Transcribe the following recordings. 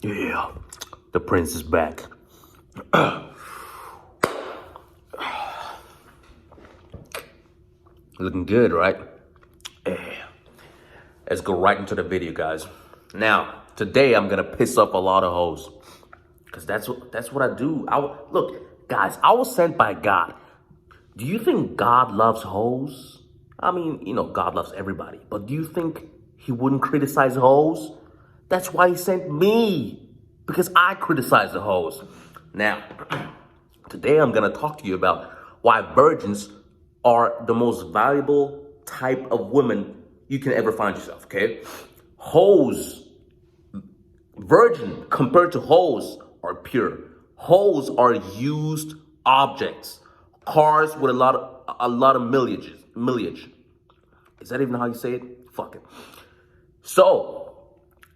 Yeah, the prince is back. Looking good, right? Yeah. Let's go right into the video, guys. Now, today I'm gonna piss off a lot of hoes, cause that's what I do. Look, guys, I was sent by God. Do you think God loves hoes? I mean, God loves everybody, but do you think He wouldn't criticize hoes? That's why He sent me, because I criticize the hoes. Now, today I'm gonna talk to you about why virgins are the most valuable type of women you can ever find yourself, okay? Hoes, virgin compared to hoes are pure. Hoes are used objects. Cars with a lot of millage. Is that even how you say it? Fuck it. So,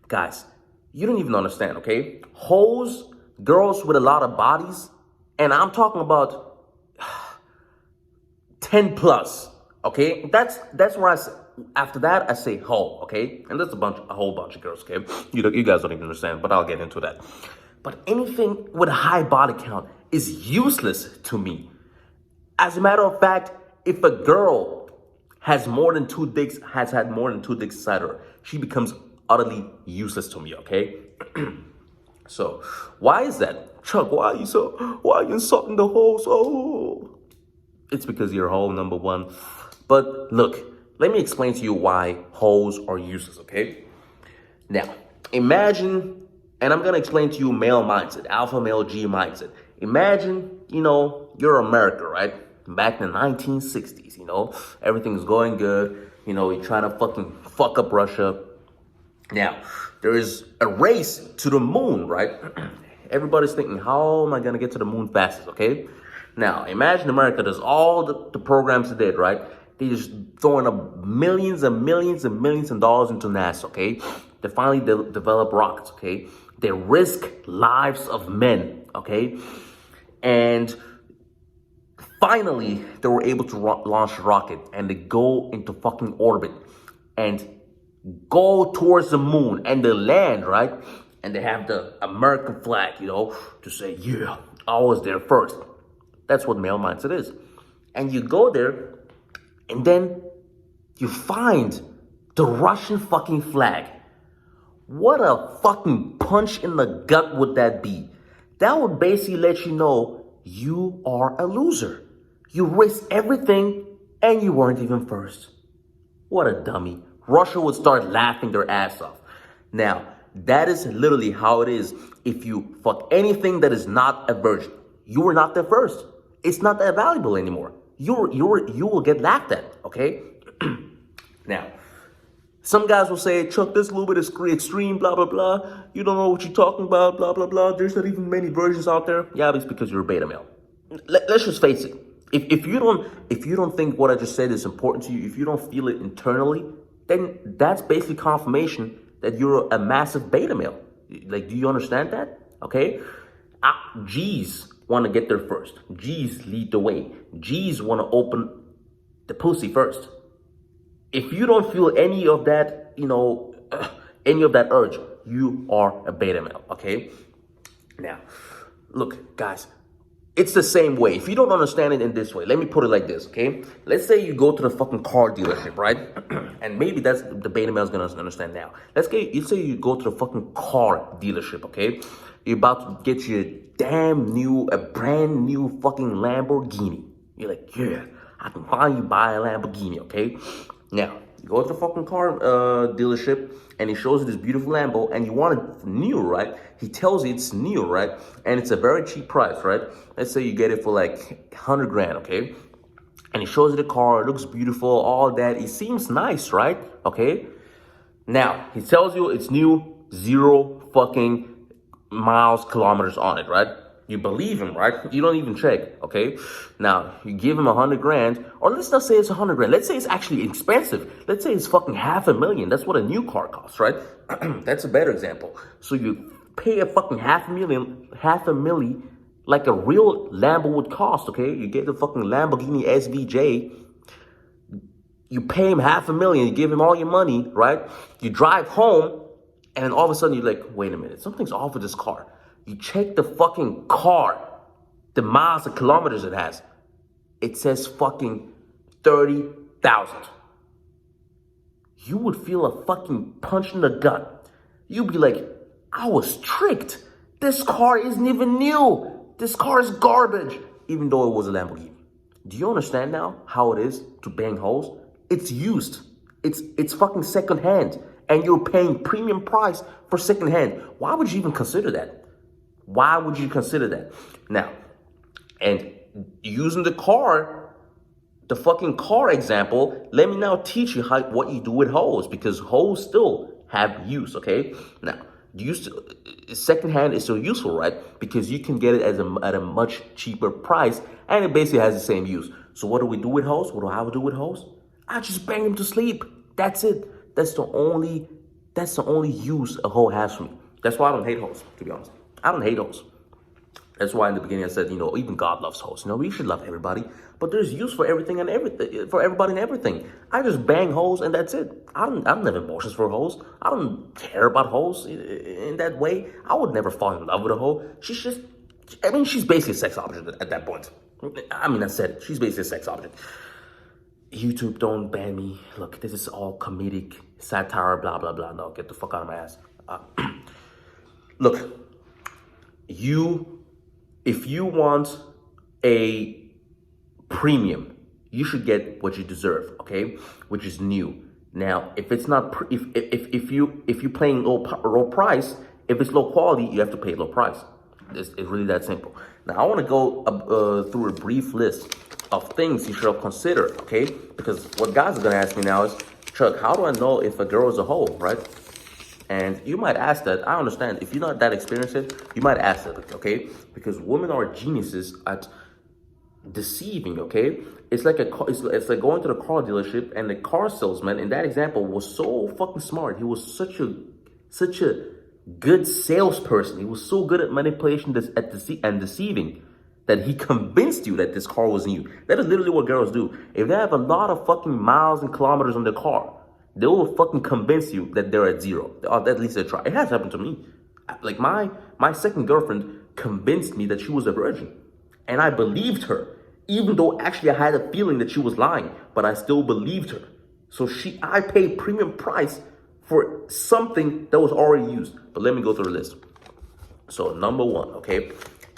guys, you don't even understand, okay? Hoes, girls with a lot of bodies, and I'm talking about 10 plus, okay? That's where after that I say hoe, okay? And there's a whole bunch of girls, okay? You guys don't even understand, but I'll get into that. But anything with a high body count is useless to me. As a matter of fact, if a girl has had more than two dicks inside her, she becomes utterly useless to me, okay? So, why is that? Chuck, why are you insulting the hoes? Oh, it's because you're a hoe, number one. But look, let me explain to you why hoes are useless, okay? Now, imagine, and I'm gonna explain to you male mindset, alpha male G mindset. Imagine, you're America, right? Back in the 1960s, everything's going good. You're trying to fucking fuck up Russia. Now, there is a race to the moon, right? Everybody's thinking, how am I gonna get to the moon fastest, okay? Now, imagine America does all the programs they did, right? They just throwing up millions and millions and millions of dollars into NASA, okay? They finally develop rockets, okay? They risk lives of men, okay? And finally, they were able to launch a rocket and they go into fucking orbit and go towards the moon and they land, right? And they have the American flag, to say, yeah, I was there first. That's what male mindset is. And you go there and then you find the Russian fucking flag. What a fucking punch in the gut would that be? That would basically let you know you are a loser. You risked everything and you weren't even first. What a dummy. Russia would start laughing their ass off. Now, that is literally how it is if you fuck anything that is not a virgin. You were not there first. It's not that valuable anymore. You will get laughed at, okay? Now, some guys will say, Chuck, this is a little bit extreme, blah, blah, blah. You don't know what you're talking about, blah, blah, blah. There's not even many virgins out there. Yeah, it's because you're a beta male. Let's just face it. If you don't think what I just said is important to you, if you don't feel it internally, then that's basically confirmation that you're a massive beta male. Like, do you understand that? Okay? G's want to get there first. G's lead the way. G's want to open the pussy first. If you don't feel any of that, any of that urge, you are a beta male, okay? Now, look, guys, it's the same way. If you don't understand it in this way, let me put it like this, okay? Let's say you go to the fucking car dealership, right? And maybe that's the beta male's gonna understand now. Let's say you go to the fucking car dealership, okay? You're about to get your a brand new fucking Lamborghini. You're like, yeah, I can finally buy a Lamborghini, okay? Now, you go to the fucking car dealership and he shows you this beautiful Lambo and you want it new, right? He tells you it's new, right? And it's a very cheap price, right? Let's say you get it for like 100 grand, okay? And he shows you the car, it looks beautiful, all that. It seems nice, right? Okay? Now, he tells you it's new, 0 fucking kilometers on it, right? You believe him, right? You don't even check, okay? Now, you give him 100 grand, or let's not say it's 100 grand. Let's say it's actually expensive. Let's say it's fucking $500,000. That's what a new car costs, right? That's a better example. So you pay a fucking $500,000, like a real Lambo would cost, okay? You get the fucking Lamborghini SVJ. You pay him $500,000, you give him all your money, right? You drive home, And all of a sudden you're like, wait a minute, something's off with this car. You check the fucking car, the miles and kilometers it has. It says fucking 30,000. You would feel a fucking punch in the gut. You'd be like, I was tricked. This car isn't even new. This car is garbage, even though it was a Lamborghini. Do you understand now how it is to bang hoes? It's used. It's fucking secondhand. And you're paying premium price for secondhand. Why would you even consider that? Why would you consider that? Now, and using the fucking car example, let me now teach you what you do with hoes, because hoes still have use, okay? Now, secondhand is still useful, right? Because you can get it at a much cheaper price, and it basically has the same use. So what do we do with hoes? What do I do with hoes? I just bang them to sleep. That's it. That's the only use a hoe has for me. That's why I don't hate hoes, to be honest. I don't hate hoes. That's why in the beginning I said, even God loves hoes. We should love everybody, but there's use for everything and everything, for everybody and everything. I just bang hoes and that's it. I don't have emotions for hoes. I don't care about hoes in that way. I would never fall in love with a hoe. She's basically a sex object at that point. I said it. She's basically a sex object. YouTube, don't ban me. Look, this is all comedic satire, blah, blah, blah. No, get the fuck out of my ass. Look, if you want a premium, you should get what you deserve, okay? Which is new. Now, if it's not, if you're paying low price, if it's low quality, you have to pay low price. It's really that simple. Now, I want to go through a brief list of things you should consider, okay? Because what guys are going to ask me now is, Chuck, how do I know if a girl is a hoe, right? And you might ask that. I understand. If you're not that experienced, you might ask that, okay? Because women are geniuses at deceiving, okay? It's like it's like going to the car dealership, and the car salesman in that example was so fucking smart. He was such a good salesperson. He was so good at manipulation and deceiving that he convinced you that this car was new. That is literally what girls do. If they have a lot of fucking miles and kilometers on their car, they will fucking convince you that they're at zero. Or at least they try. It has happened to me. Like my second girlfriend convinced me that she was a virgin. And I believed her. Even though actually I had a feeling that she was lying. But I still believed her. So I paid premium price for something that was already used. But let me go through the list. So number one, okay?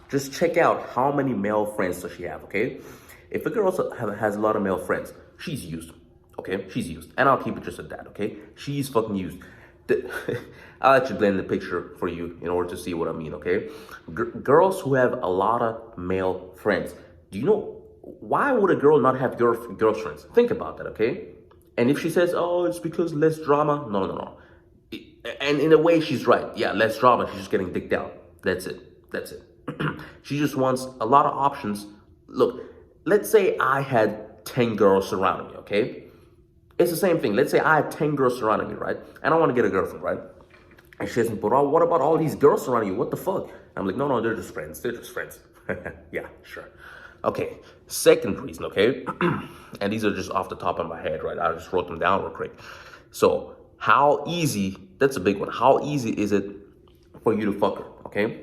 Just check out how many male friends does she have, okay? If a girl has a lot of male friends, she's used. Okay, she's used. And I'll keep it just at that, okay? She's fucking used. I'll actually blend the picture for you in order to see what I mean, okay? Girls who have a lot of male friends. Do you know, why would a girl not have girlfriends? Think about that, okay? And if she says, oh, it's because less drama. No. And in a way, she's right. Yeah, less drama. She's just getting dicked out. That's it. She just wants a lot of options. Look, let's say I had 10 girls surrounding me, okay? It's the same thing. Let's say I have 10 girls surrounding me, right? And I want to get a girlfriend, right? And she says, but what about all these girls surrounding you? What the fuck? I'm like, no, they're just friends. Yeah, sure. Okay, second reason, okay? And these are just off the top of my head, right? I just wrote them down real quick. So how easy, that's a big one. How easy is it for you to fuck her, okay?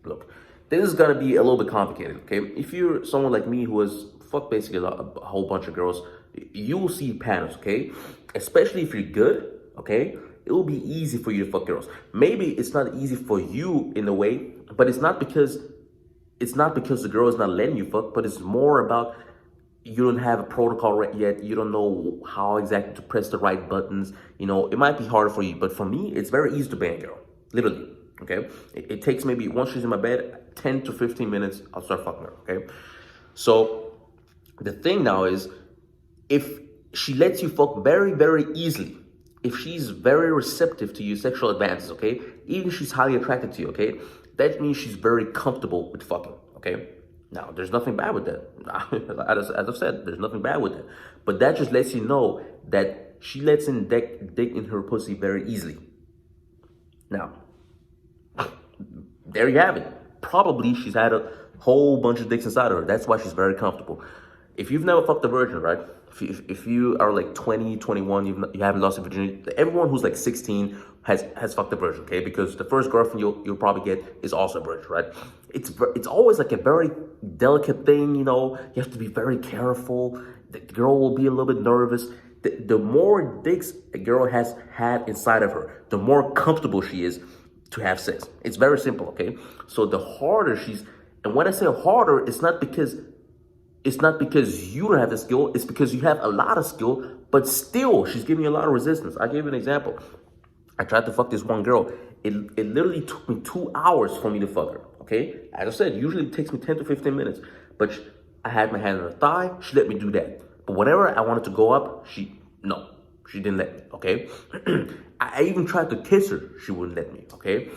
Look, this is gonna be a little bit complicated, okay? If you're someone like me who has fucked basically a whole bunch of girls, you will see patterns, okay? Especially if you're good, okay? It will be easy for you to fuck girls. Maybe it's not easy for you in a way, but it's not because the girl is not letting you fuck, but it's more about you don't have a protocol yet. You don't know how exactly to press the right buttons. It might be hard for you, but for me, it's very easy to bang a girl, literally. Okay, it takes maybe, once she's in my bed, 10 to 15 minutes, I'll start fucking her, okay? So the thing now is, if she lets you fuck very, very easily, if she's very receptive to your sexual advances, okay? Even if she's highly attracted to you, okay? That means she's very comfortable with fucking, okay? Now, there's nothing bad with that. As I've said, there's nothing bad with that. But that just lets you know that she lets in dick in her pussy very easily. Now, there you have it. Probably she's had a whole bunch of dicks inside of her. That's why she's very comfortable. If you've never fucked a virgin, right? If you are like 20, 21, you haven't lost your virginity. Everyone who's like 16 has fucked a virgin, okay? Because the first girlfriend you'll probably get is also a virgin, right? It's always like a very delicate thing, you know. You have to be very careful. The girl will be a little bit nervous. The more dicks a girl has had inside of her, the more comfortable she is to have sex. It's very simple, okay? So the harder and when I say harder, it's not because you don't have the skill, it's because you have a lot of skill, but still she's giving you a lot of resistance. I'll give you an example. I tried to fuck this one girl. It literally took me 2 hours for me to fuck her, okay? As I said, usually it takes me 10 to 15 minutes, but I had my hand on her thigh, she let me do that. But whenever I wanted to go up, she didn't let me, okay? I even tried to kiss her, she wouldn't let me, okay?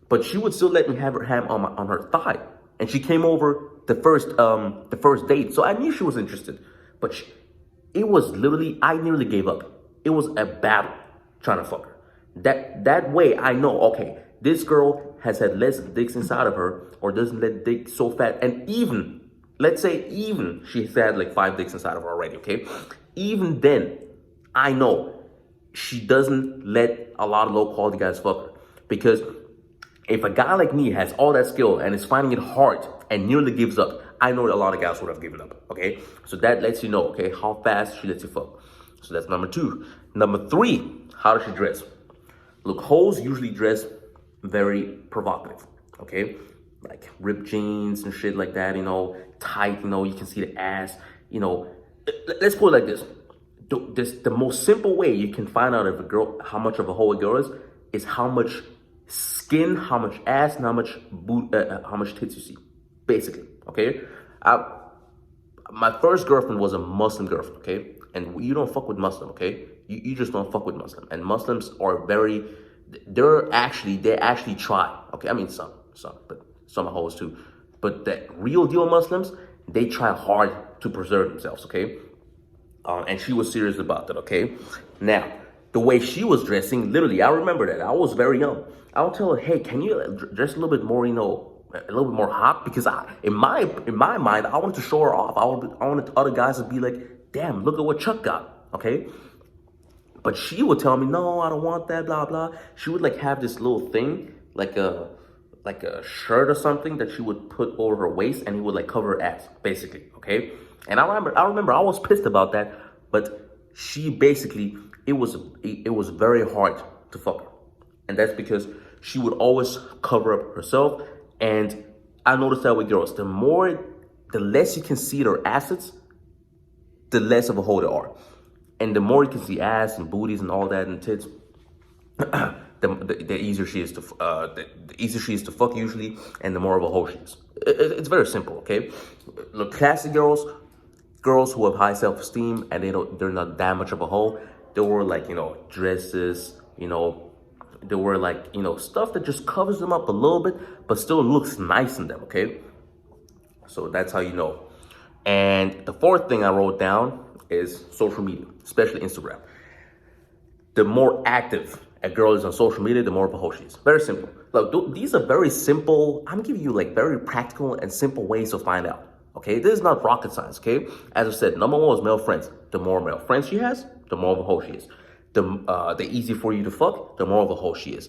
But she would still let me have her hand on her thigh. And she came over the first date, so I knew she was interested. But it was literally, I nearly gave up. It was a battle trying to fuck her. That way I know, okay, this girl has had less dicks inside of her, or doesn't let dick so fat, and even, let's say even she's had like 5 dicks inside of her already, okay? Even then, I know she doesn't let a lot of low quality guys fuck her. Because if a guy like me has all that skill and is finding it hard and nearly gives up, I know a lot of guys would have given up, okay? So that lets you know, okay, how fast she lets you fuck. So that's number 2. Number 3, how does she dress? Look, hoes usually dress very provocative, okay? Like ripped jeans and shit like that, you know, tight, you know, you can see the ass, you know. Let's put it like this. The most simple way you can find out if a girl, how much of a hoe a girl is how much skin, how much ass, and how much tits you see, basically, okay? My first girlfriend was a Muslim girlfriend, okay? And you don't fuck with Muslim, okay? You just don't fuck with Muslim. And Muslims are they actually try, okay? I mean, some, but some are hoes too. But the real deal Muslims, they try hard to preserve themselves, okay? And she was serious about that, okay? Now, the way she was dressing, literally, I remember that. I was very young. I would tell her, hey, can you dress a little bit more, you know, a little bit more hot? Because in my mind, I wanted to show her off. I wanted other guys to be like, damn, look at what Chuck got, okay? But she would tell me, no, I don't want that, blah, blah. She would like have this little thing, like a shirt or something that she would put over her waist, and he would like cover her ass, basically, okay? And I remember I was pissed about that, but she basically, it was very hard to fuck her. And that's because she would always cover up herself. And I noticed that with girls, the less you can see their assets, the less of a hoe they are. And the more you can see ass and booties and all that and tits, the easier she is to fuck usually, and the more of a hoe she is. It's very simple, okay? Look, classy girls who have high self-esteem and they're not that much of a hoe, they wear like, you know, dresses, you know, they wear like, you know, stuff that just covers them up a little bit, but still looks nice in them, okay? So that's how you know. And the 4th thing I wrote down is social media, especially Instagram. The more active a girl is on social media, the more of a hoe she is. Very simple. Look, these are very simple. I'm giving you like very practical and simple ways to find out. Okay, this is not rocket science, okay? As I said, number 1 is male friends. The more male friends she has, the more of a hoe she is. The easier for you to fuck, the more of a hoe she is.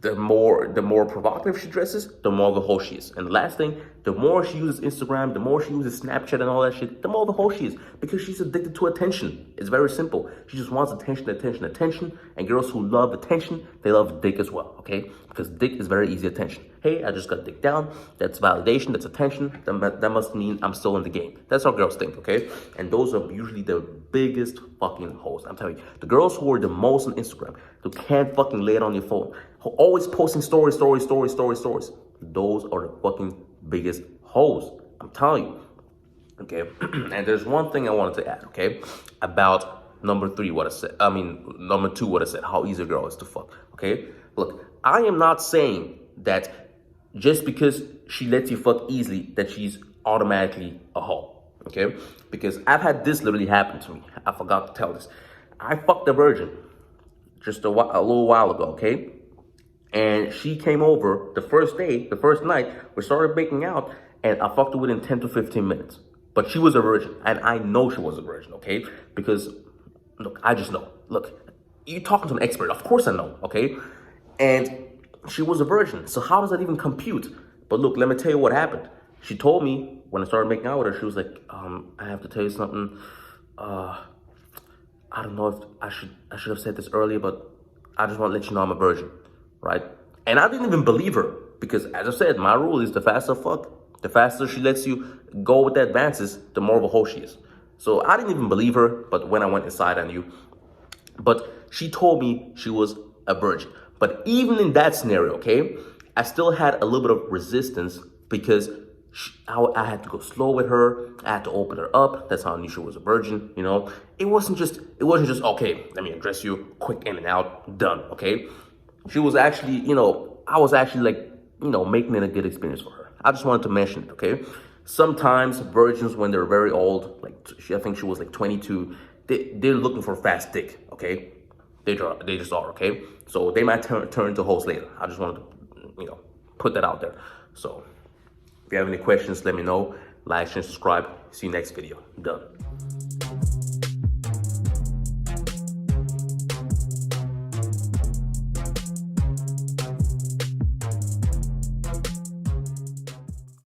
The more provocative she dresses, the more of a hoe she is. And the last thing, the more she uses Instagram, the more she uses Snapchat and all that shit, the more of a hoe she is. Because she's addicted to attention. It's very simple. She just wants attention, attention, attention. And girls who love attention, they love dick as well, okay? Because dick is very easy attention. Hey, I just got dick down. That's validation, that's attention. That must mean I'm still in the game. That's how girls think, okay? And those are usually the biggest fucking hoes. I'm telling you, the girls who are the most on Instagram, who can't fucking lay it on your phone, who always posting stories. Those are the fucking biggest hoes. I'm telling you, okay? And there's one thing I wanted to add, okay? About number 2, what I said, how easy a girl is to fuck, okay? Look, I am not saying that just because she lets you fuck easily that she's automatically a hoe, okay? Because I've had this literally happen to me. I forgot to tell this. I fucked a virgin just a little while ago, okay? And she came over the first night, we started making out, and I fucked her within 10 to 15 minutes. But she was a virgin, and I know she was a virgin, okay? Because, look, I just know. Look, You talking to an expert? Of course I know, okay? And she was a virgin, so how does that even compute? But look, let me tell you what happened. She told me when I started making out with her, she was like, I have to tell you something. I don't know if I should have said this earlier, but I just want to let you know I'm a virgin, right? And I didn't even believe her because, as I said, my rule is the faster fuck, the faster she lets you go with the advances, the more of a hoe she is. So I didn't even believe her, but when I went inside, I knew. But she told me she was a virgin. But even in that scenario, okay, I still had a little bit of resistance because I had to go slow with her. I had to open her up. That's how I knew she was a virgin. You know, it wasn't just okay. Let me address you, quick in and out, done. Okay, she was actually, I was actually like, making it a good experience for her. I just wanted to mention it. Okay, sometimes virgins when they're very old, like I think she was like 22, they're looking for fast dick. Okay, they just are. Okay, so they might turn to hoes later. I just wanted to, put that out there. So if you have any questions, let me know. Like, share, subscribe. See you next video. Done.